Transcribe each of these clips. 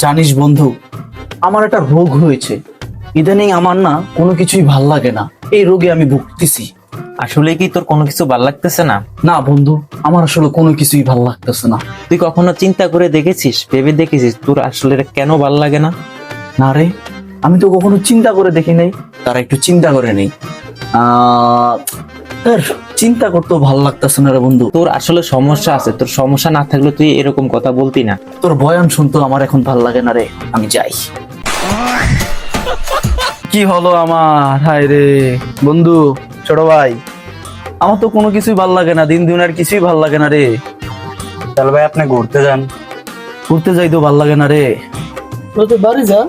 জানিস বন্ধু, আমার একটা রোগ হয়েছে। ইদানিং আমার না কোনো কিছুই ভাল লাগে না। এই রোগে আমি ভুগতেছি। আসলে কি তোর কোনো কিছু ভাল লাগতেছে না? না বন্ধু, আমার আসলে কোনো কিছুই ভাল লাগতেছে না। তুই কখনো চিন্তা করে দেখেছিস, ভেবে দেখেছিস তোর আসলে এটা কেন ভাল লাগে না? না রে, আমি তো কখনো চিন্তা করে দেখি নাই। তারা একটু চিন্তা করে নেই। চিন্তা করতেও ভাল লাগতেছে না রে বন্ধু। তোর আসলে সমস্যা আছে, তোর সমস্যা না থাকলে তুই এরকম কথা বলতি না। তোর বয়ান শুনতো আমার এখন ভাল লাগে না রে, আমি যাই। কি হলো আমার? হায় রে বন্ধু, ছোট ভাই, আমার তো কোনো কিছুই ভাল লাগে না। দিন দিন আর কিছুই ভাল লাগে না রে। তাহলে ভাই আপনি ঘুরতে যান। ঘুরতে যাই তো ভাল লাগে না রে। তো বাড়ি যা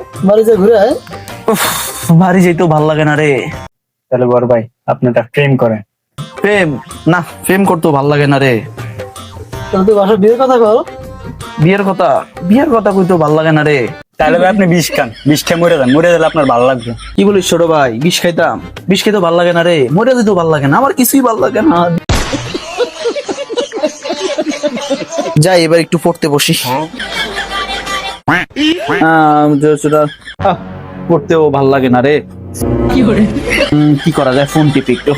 ঘুরে আয়। উফ, বাড়ি যাইতেও ভাল লাগে না রে। তাহলে বড় ভাই আপনি একটা প্রেম করেন। প্রেম? না, প্রেম করতেও ভাল লাগে না রে। তাহলে তুই বাসা বিয়ের কথা কর। বিয়ের কথা কইতেও ভাল লাগে না রে। তাহলে ভাই আপনি বিষ খান, বিষ খেয়ে মরে যান, মরে গেলে আপনার ভালো লাগবে। কি বলিস ছোট ভাই? বিষ খাইতাম? বিষ খাইতেও ভাল লাগে না রে। মরে যেতেও ভাল লাগে না, আমার কিছুই ভাল লাগে না। যাই, এবার একটু পড়তে বসি। পড়তেও ভাল লাগে না রে। কি করা যায়? ফোন টিপি একটু।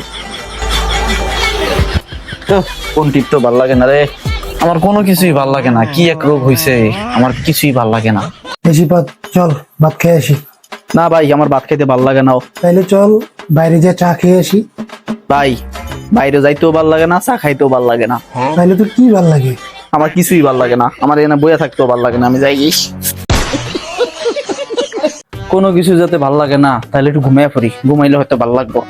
ফোন টিপতেও ভাল লাগে না রে। আমার কোনো কিছুই ভাল লাগে না। কি এক রোগ হইছে, আমার কিছুই ভাল লাগে না। বেশি চল ভাত খেয়ে আসি। না ভাই, আমার ভাত খাইতে ভাল লাগে না। তাইলে চল বাইরে যা চা খেয়ে আসি। ভাই, বাইরে যাইতেও ভাল লাগে না, চা খাইতেও ভাল লাগে না। তাইলে তোর কি ভাল লাগে? আমার কিছুই ভাল লাগে না। আমার এখানে বইয়া থাকতেও ভাল লাগে না, আমি যাই। কোনো কিছু যাতে ভাল লাগে না, তাহলে একটু ঘুমিয়ে পড়ি। ঘুমাইলে হয়তো ভাল লাগবো।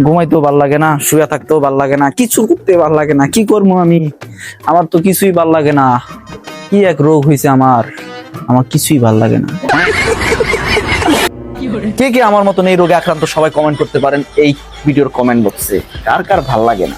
ঘুমাইতেও ভাল লাগে না, শুয়ে থাকতেও ভাল লাগে না, কিছু করতে ভাল লাগে না। কি করবো আমি? আমার তো কিছুই ভাল লাগে না। কি এক রোগ হয়েছে আমার কিছুই ভাল লাগে না। কে কে আমার মতন এই রোগে আক্রান্ত সবাই কমেন্ট করতে পারেন এই ভিডিওর কমেন্ট বক্সে। কার কার ভাল লাগে না।